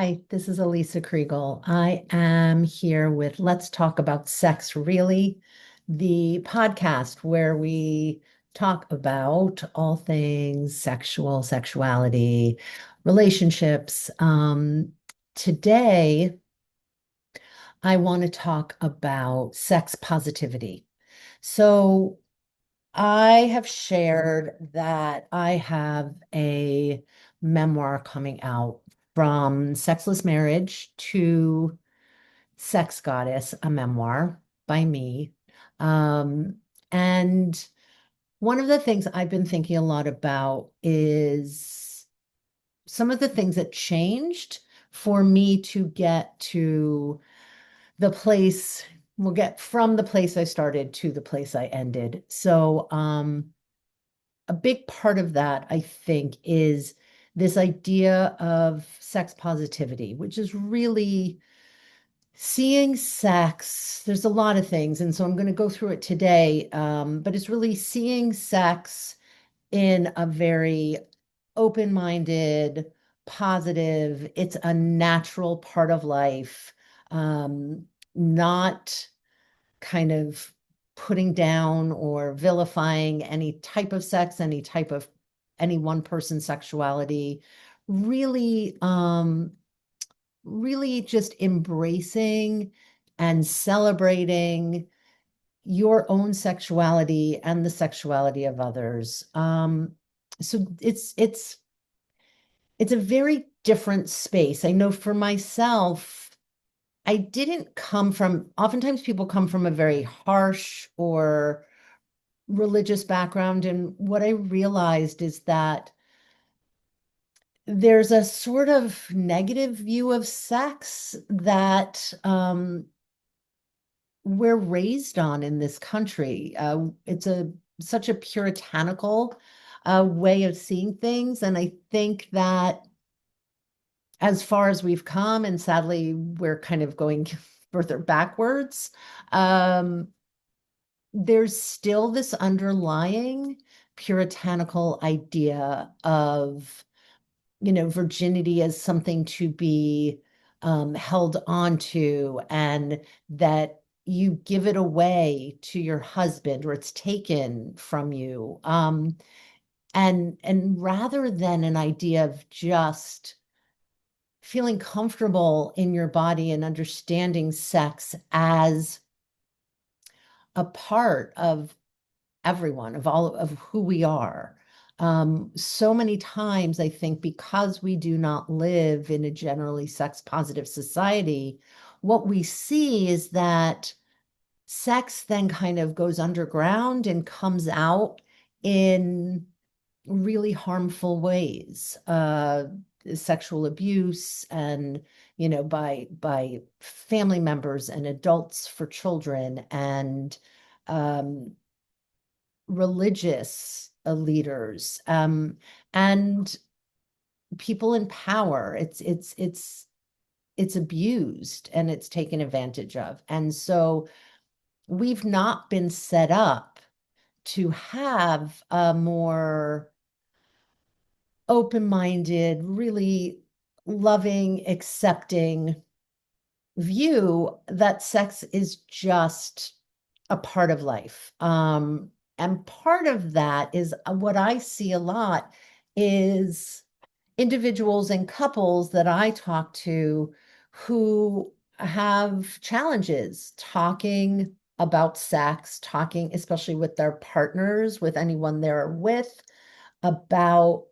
Hi, this is Alisa Kriegel. I am here with Let's Talk About Sex, Really, the podcast where we talk about all things sexual, sexuality, relationships. Today, I want to talk about sex positivity. So, I have shared that I have a memoir coming out from Sexless Marriage to Sex Goddess, a memoir by me. Um, and one of the things I've been thinking a lot about is some of the things that changed for me to get to the place, we'll get from the place I started to the place I ended. So, a big part of that, I think, is this idea of sex positivity, which is really seeing sex. There's a lot of things, and so I'm going to go through it today, but it's really seeing sex in a very open-minded, positive, it's a natural part of life, not kind of putting down or vilifying any type of sex, any type of any one person's sexuality, really, really just embracing and celebrating your own sexuality and the sexuality of others. So it's a very different space. I know for myself, I didn't come from, oftentimes people come from a very harsh or religious background. And what I realized is that there's a sort of negative view of sex that we're raised on in this country. It's such a puritanical way of seeing things. And I think that as far as we've come, and sadly, we're kind of going further backwards. Um, there's still this underlying puritanical idea of, virginity as something to be held onto, and that you give it away to your husband or it's taken from you. And rather than an idea of just feeling comfortable in your body and understanding sex as a part of everyone, of all of who we are. So many times, I think, because we do not live in a generally sex positive society, what we see is that sex then kind of goes underground and comes out in really harmful ways, sexual abuse and, by family members and adults for children and um, religious leaders, and people in power. It's abused and it's taken advantage of. And so we've not been set up to have a more open-minded, really loving, accepting view that sex is just a part of life. And part of that is what I see a lot is individuals and couples that I talk to who have challenges talking about sex, talking, especially with their partners, with anyone they're with, about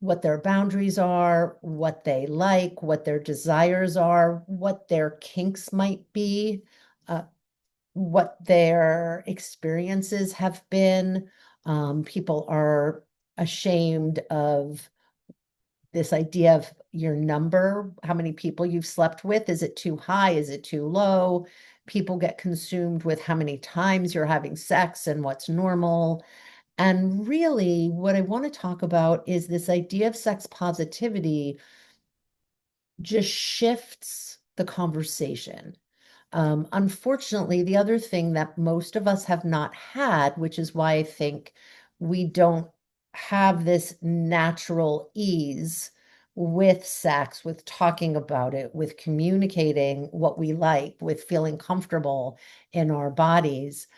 what their boundaries are, what they like, what their desires are, what their kinks might be, uh, what their experiences have been. People are ashamed of this idea of your number, how many people you've slept with. Is it too high? Is it too low? People get consumed with how many times you're having sex and what's normal. And really, what I want to talk about is this idea of sex positivity just shifts the conversation. Unfortunately, the other thing that most of us have not had, which is why I think we don't have this natural ease with sex, with talking about it, with communicating what we like, with feeling comfortable in our bodies,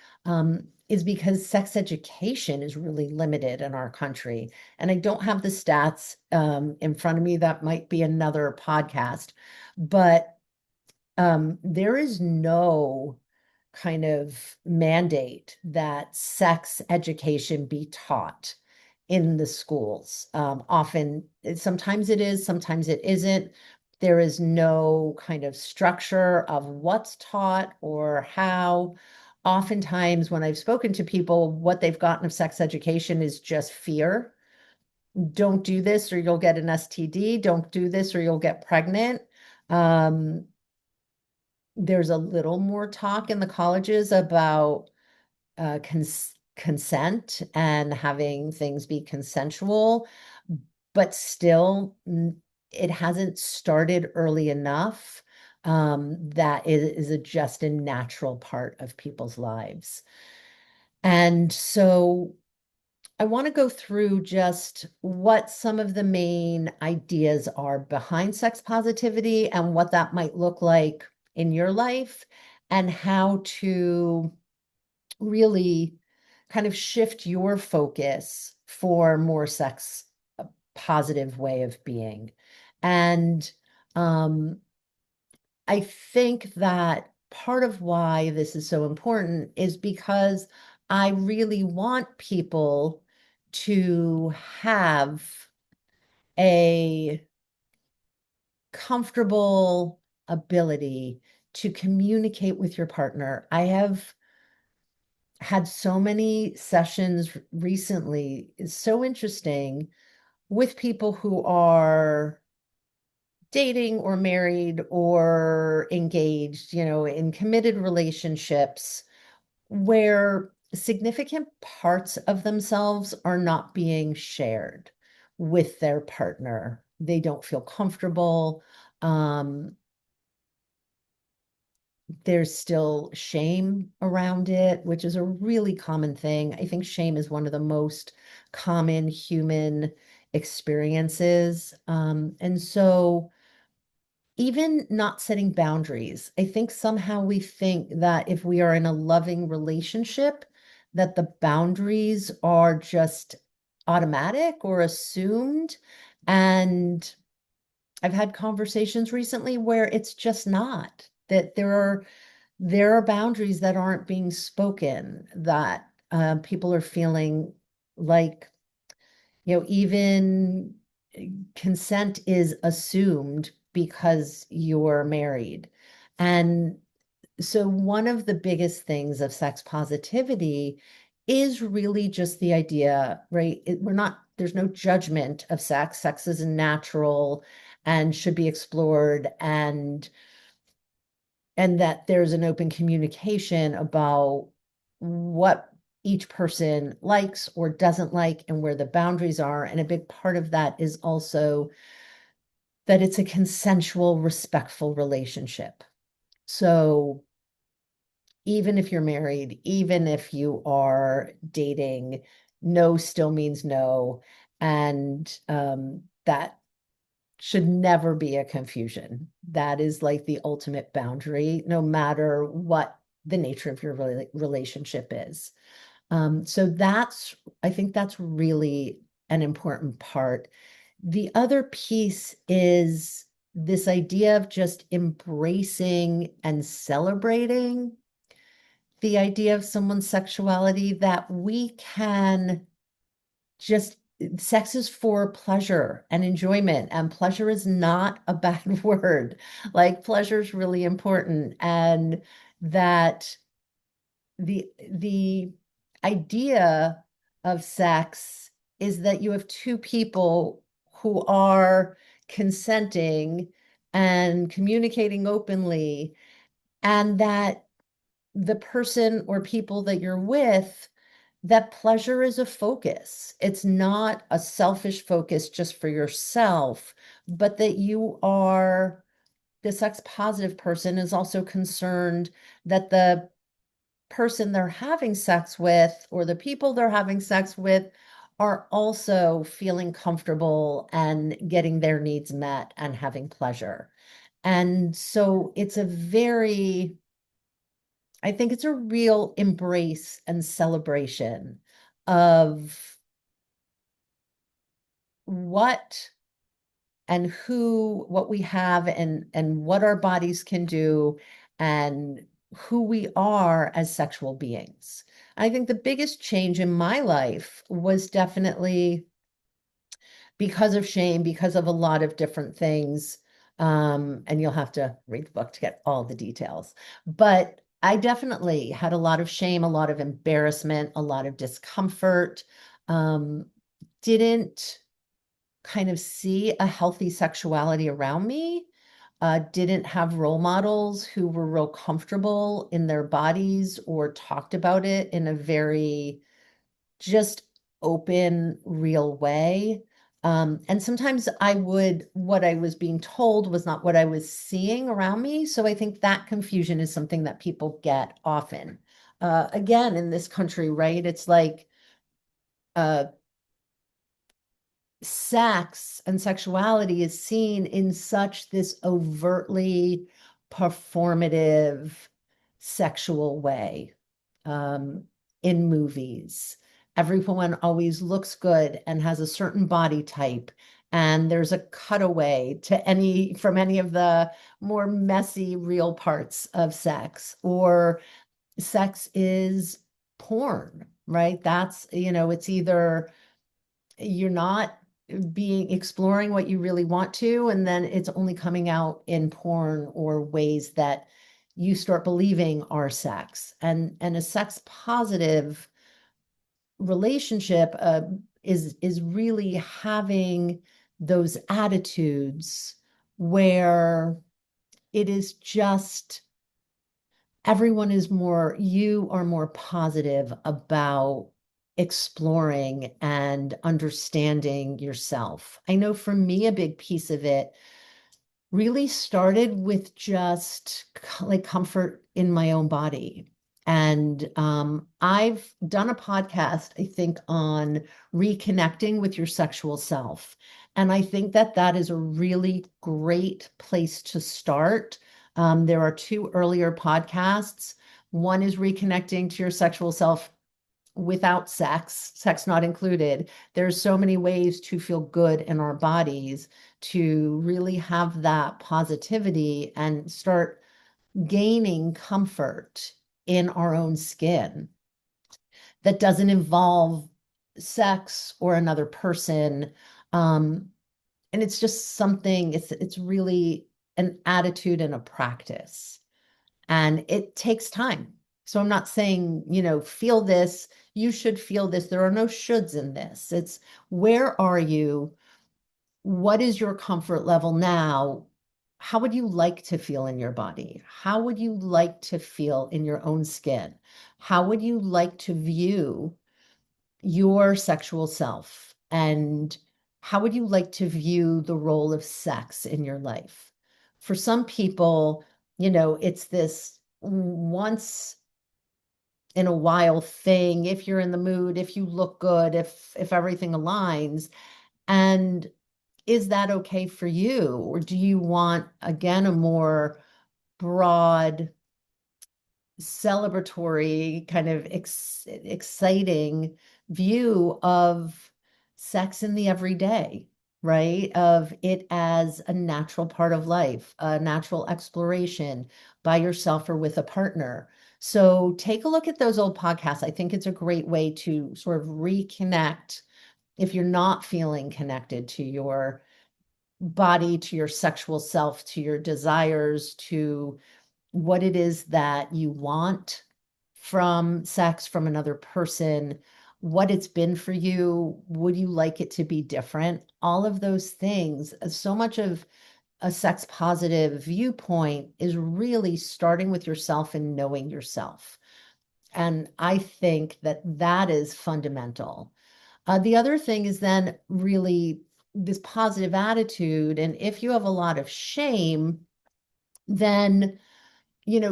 is because sex education is really limited in our country. And I don't have the stats in front of me. That might be another podcast, but there is no kind of mandate that sex education be taught in the schools. Often, sometimes it is, sometimes it isn't. There is no kind of structure of what's taught or how. Oftentimes, when I've spoken to people, what they've gotten of sex education is just fear. Don't do this or you'll get an STD. Don't do this or you'll get pregnant. Um, there's a little more talk in the colleges about consent and having things be consensual, but still, it hasn't started early enough that it is just a natural part of people's lives. And so I want to go through just what some of the main ideas are behind sex positivity and what that might look like in your life, and how to really kind of shift your focus for more sex positive way of being. And I think that part of why this is so important is because I really want people to have a comfortable ability to communicate with your partner. I have had so many sessions recently. It's so interesting with people who are dating or married or engaged, in committed relationships where significant parts of themselves are not being shared with their partner. They don't feel comfortable. There's still shame around it, which is a really common thing. I think shame is one of the most common human experiences. And so even not setting boundaries, I think somehow we think that if we are in a loving relationship, that the boundaries are just automatic or assumed. And I've had conversations recently where it's just not, that there are boundaries that aren't being spoken, that people are feeling like, even consent is assumed because you're married. And so one of the biggest things of sex positivity is really just the idea, right? There's no judgment of sex. Sex is natural and should be explored, and that there's an open communication about what each person likes or doesn't like and where the boundaries are. And a big part of that is also that it's a consensual, respectful relationship. So even if you're married, even if you are dating, no still means no. And that should never be a confusion. That is like the ultimate boundary, no matter what the nature of your relationship is. So I think that's really an important part. The other piece is this idea of just embracing and celebrating the idea of someone's sexuality, that we can just sex is for pleasure and enjoyment, and pleasure is not a bad word. Like, pleasure is really important, and that the idea of sex is that you have two people who are consenting and communicating openly, and that the person or people that you're with, that pleasure is a focus. It's not a selfish focus just for yourself, but that the sex positive person is also concerned that the person they're having sex with or the people they're having sex with are also feeling comfortable and getting their needs met and having pleasure. And so I think it's a real embrace and celebration of what and what we have and what our bodies can do and who we are as sexual beings. I think the biggest change in my life was definitely because of shame, because of a lot of different things. And you'll have to read the book to get all the details. But I definitely had a lot of shame, a lot of embarrassment, a lot of discomfort. Um, didn't kind of see a healthy sexuality around me. Didn't have role models who were real comfortable in their bodies or talked about it in a very just open, real way. And sometimes what I was being told was not what I was seeing around me. So I think that confusion is something that people get often. Again, in this country, right? It's like uh, sex and sexuality is seen in such this overtly performative sexual way um, in movies. Everyone always looks good and has a certain body type. And there's a cutaway to from any of the more messy, real parts of sex, or sex is porn, right? It's either you're not exploring what you really want to, and then it's only coming out in porn or ways that you start believing are sex. And a sex positive relationship is really having those attitudes where it is just you are more positive about exploring and understanding yourself. I know for me, a big piece of it really started with just like comfort in my own body. And I've done a podcast, I think, on reconnecting with your sexual self. And I think that that is a really great place to start. There are two earlier podcasts. One is reconnecting to your sexual self without sex not included. There's so many ways to feel good in our bodies, to really have that positivity and start gaining comfort in our own skin that doesn't involve sex or another person. And it's just something, it's really an attitude and a practice. And it takes time. So I'm not saying, feel this, you should feel this. There are no shoulds in this. It's where are you? What is your comfort level now? How would you like to feel in your body? How would you like to feel in your own skin? How would you like to view your sexual self? And how would you like to view the role of sex in your life? For some people, it's this once in a while thing, if you're in the mood, if you look good, if everything aligns. And is that okay for you? Or do you want, again, a more broad, celebratory, kind of exciting view of sex in the everyday, right? Of it as a natural part of life, a natural exploration by yourself or with a partner. So take a look at those old podcasts. I think it's a great way to sort of reconnect if you're not feeling connected to your body, to your sexual self, to your desires, to what it is that you want from sex, from another person, what it's been for you. Would you like it to be different? All of those things. So much of a sex positive viewpoint is really starting with yourself and knowing yourself. And I think that that is fundamental. The other thing is then really this positive attitude. And if you have a lot of shame, then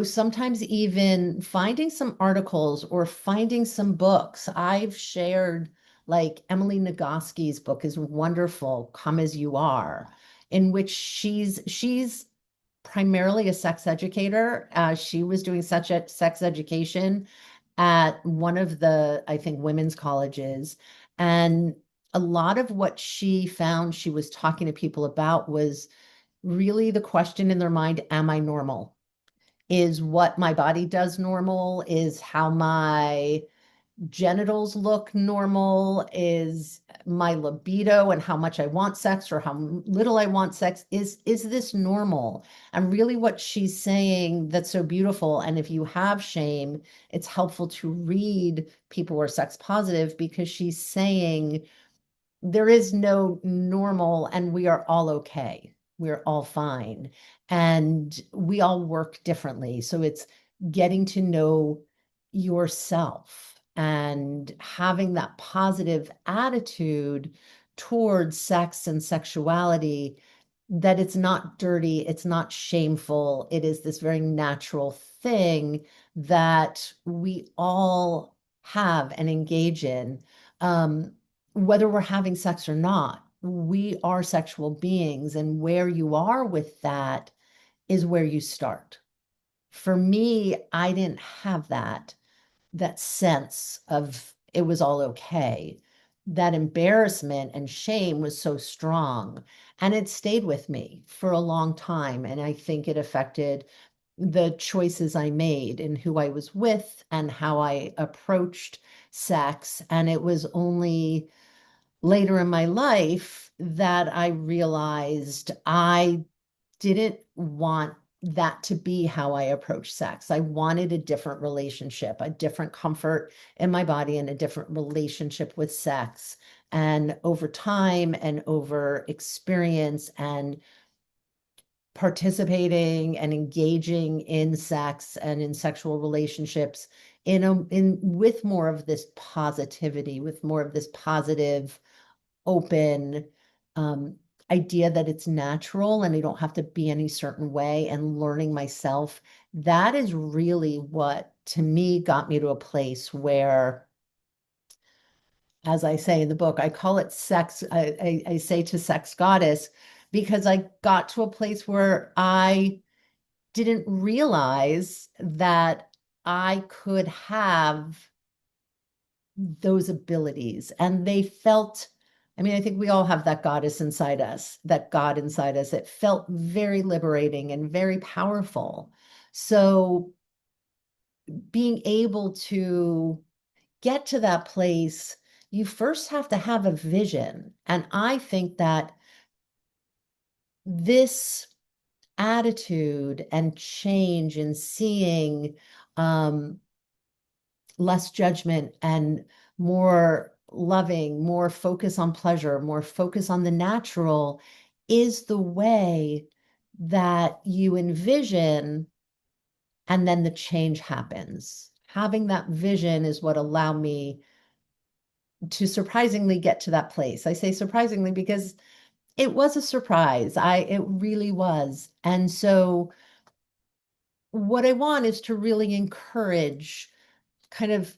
sometimes even finding some articles or finding some books. I've shared like Emily Nagoski's book is wonderful, Come As You Are, in which she's primarily a sex educator. She was doing such a sex education at one of the, I think, women's colleges. And a lot of what she found she was talking to people about was really the question in their mind, am I normal? Is what my body does normal? Is how my genitals look normal? Is my libido and how much I want sex or how little I want sex? Is this normal? And really what she's saying that's so beautiful. And if you have shame, it's helpful to read People Who Are Sex Positive, because she's saying there is no normal and we are all okay. We're all fine. And we all work differently. So it's getting to know yourself and having that positive attitude towards sex and sexuality, that it's not dirty, it's not shameful. It is this very natural thing that we all have and engage in. Whether we're having sex or not, we are sexual beings, and where you are with that is where you start. For me, I didn't have that sense of it was all okay. That embarrassment and shame was so strong, and it stayed with me for a long time. And I think it affected the choices I made and who I was with and how I approached sex. And it was only later in my life that I realized I didn't want that to be how I approach sex. I wanted a different relationship, a different comfort in my body, and a different relationship with sex. And over time and over experience and participating and engaging in sex and in sexual relationships in with more of this positivity, with more of this positive, open um, idea that it's natural and I don't have to be any certain way, and learning myself. That is really what, to me, got me to a place where, as I say in the book, I call it sex. I say to sex goddess, because I got to a place where I didn't realize that I could have those abilities. And they felt, I mean, I think we all have that goddess inside us, that God inside us. It felt very liberating and very powerful. So being able to get to that place, you first have to have a vision. And I think that this attitude and change in seeing less judgment and more loving, more focus on pleasure, more focus on the natural, is the way that you envision, and then the change happens. Having that vision is what allowed me to surprisingly get to that place. I say surprisingly because it was a surprise. It really was. And so what I want is to really encourage, kind of,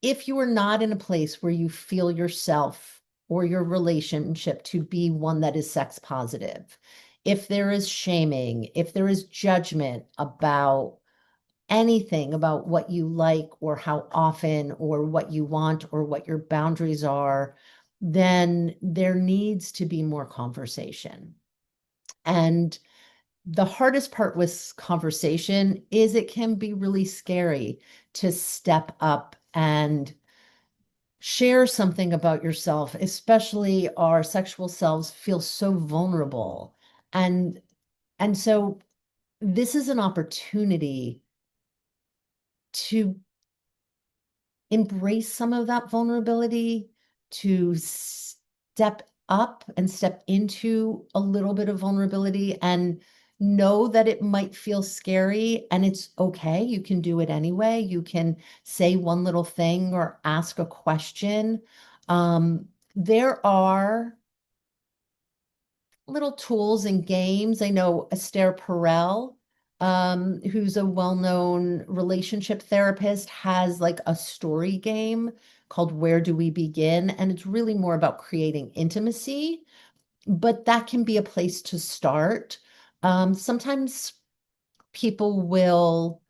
if you are not in a place where you feel yourself or your relationship to be one that is sex positive, if there is shaming, if there is judgment about anything about what you like or how often or what you want or what your boundaries are, then there needs to be more conversation. And the hardest part with conversation is it can be really scary to step up and share something about yourself, especially our sexual selves feel so vulnerable. And so this is an opportunity to embrace some of that vulnerability, to step up and step into a little bit of vulnerability, and know that it might feel scary, and it's okay. You can do it anyway. You can say one little thing or ask a question. There are little tools and games. I know Esther Perel who's a well-known relationship therapist, has like a story game called Where Do We Begin? And it's really more about creating intimacy, but that can be a place to start. Sometimes people will,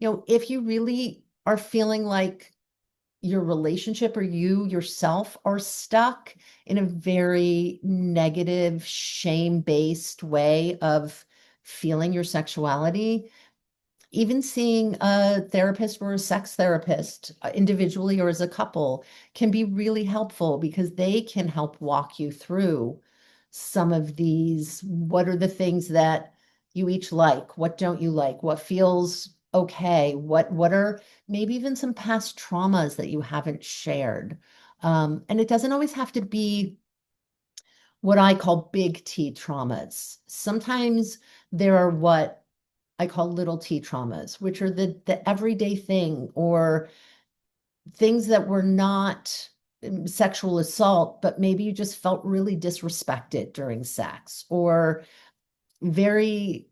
if you really are feeling like your relationship or you yourself are stuck in a very negative, shame-based way of feeling your sexuality, even seeing a therapist or a sex therapist individually or as a couple can be really helpful because they can help walk you through some of these. What are the things that you each like? What don't you like? What feels okay? What are maybe even some past traumas that you haven't shared? And it doesn't always have to be what I call big T traumas. Sometimes there are what I call little T traumas, which are the everyday thing or things that were not sexual assault, but maybe you just felt really disrespected during sex or very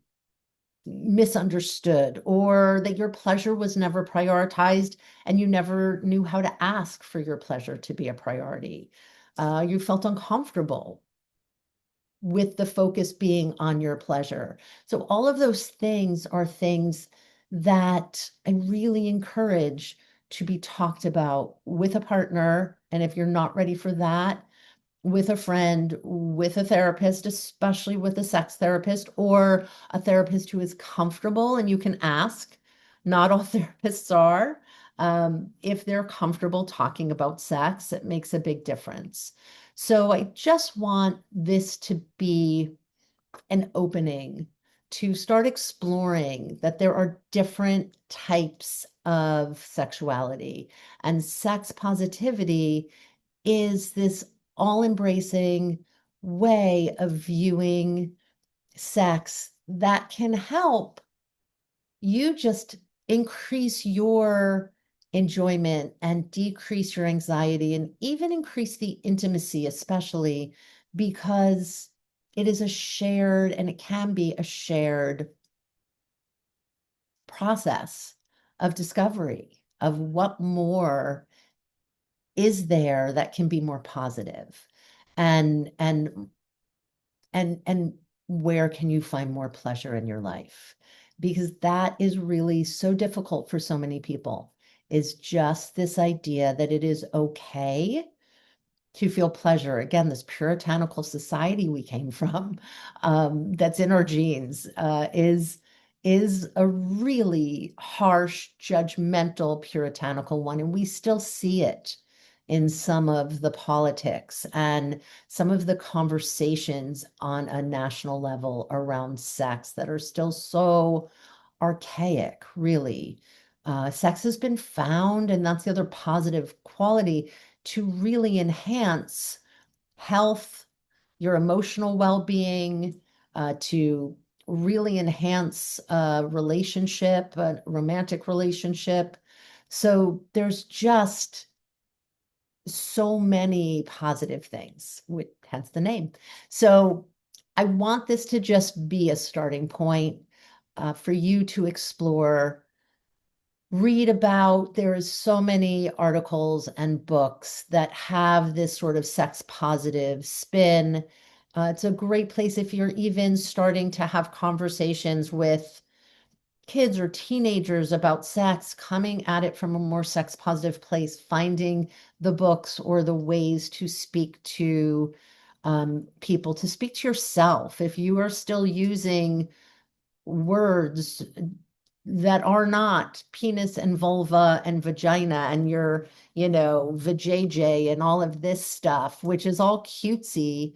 misunderstood, or that your pleasure was never prioritized and you never knew how to ask for your pleasure to be a priority. You felt uncomfortable with the focus being on your pleasure. So all of those things are things that I really encourage to be talked about with a partner. And if you're not ready for that, with a friend, with a therapist, especially with a sex therapist or a therapist who is comfortable and you can ask. Not all therapists are. If they're comfortable talking about sex, it makes a big difference. So I just want this to be an opening to start exploring that there are different types of sexuality, and sex positivity is this all-embracing way of viewing sex that can help you just increase your enjoyment and decrease your anxiety and even increase the intimacy, especially because it is a shared, and it can be a shared process of discovery of what more is there that can be more positive, and and where can you find more pleasure in your life, because that is really so difficult for so many people, is just this idea that it is okay to feel pleasure. Again, this puritanical society we came from, that's in our genes, is a really harsh, judgmental, puritanical one, and we still see it in some of the politics and some of the conversations on a national level around sex that are still so archaic, really. Sex has been found, and that's the other positive quality, to really enhance health, your emotional well-being, to really enhance a relationship, a romantic relationship. So there's just so many positive things, which hence the name. So I want this to just be a starting point for you to explore, read about. There's so many articles and books that have this sort of sex positive spin. It's a great place if you're even starting to have conversations with kids or teenagers about sex, coming at it from a more sex positive place, finding the books or the ways to speak to people, to speak to yourself. If you are still using words that are not penis and vulva and vagina and your, vajayjay and all of this stuff, which is all cutesy,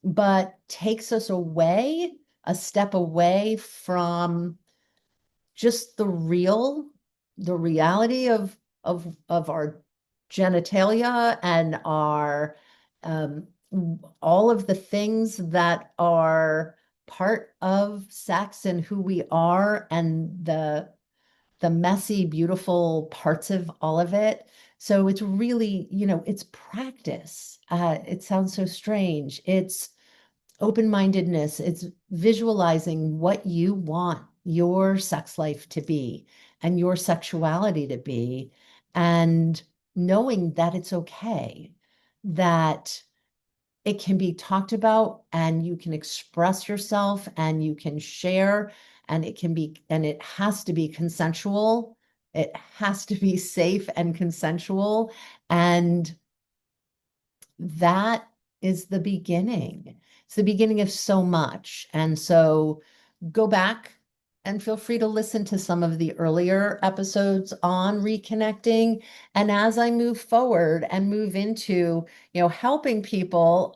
but takes us away, a step away from just the reality of our genitalia and our um, all of the things that are part of sex and who we are, and the messy, beautiful parts of all of it. So it's really, it's practice. It sounds so strange. It's open-mindedness. It's visualizing what you want your sex life to be and your sexuality to be, and knowing that it's okay, that it can be talked about and you can express yourself and you can share, and it has to be consensual. It has to be safe and consensual. And that is the beginning. It's the beginning of so much. And so go back and feel free to listen to some of the earlier episodes on reconnecting. And as I move forward and move into, helping people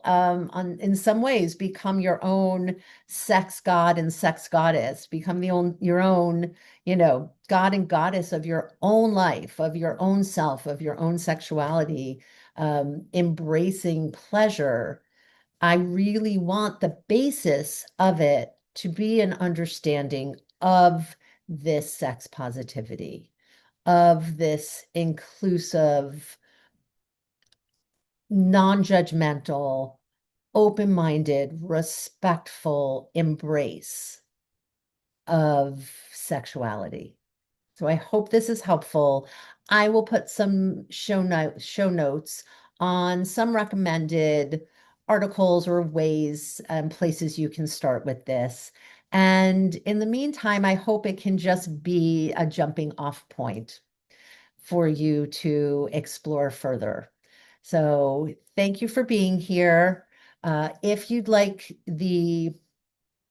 in some ways become your own sex god and sex goddess, become your own, god and goddess of your own life, of your own self, of your own sexuality, embracing pleasure. I really want the basis of it to be an understanding of this sex positivity, of this inclusive, non-judgmental, open-minded, respectful embrace of sexuality. So I hope this is helpful. I will put some show notes on some recommended articles or ways and places you can start with this. And in the meantime, I hope it can just be a jumping off point for you to explore further. So thank you for being here. If you'd like the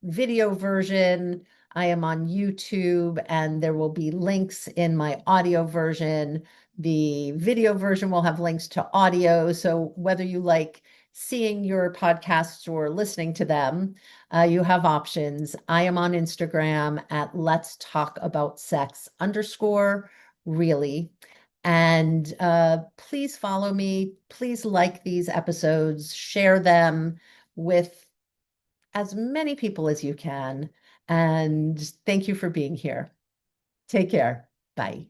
video version, I am on YouTube, and there will be links in my audio version. The video version will have links to audio. So whether you like seeing your podcasts or listening to them, you have options. I am on Instagram at Let's Talk About Sex _really. And please follow me. Please like these episodes, share them with as many people as you can. And thank you for being here. Take care. Bye.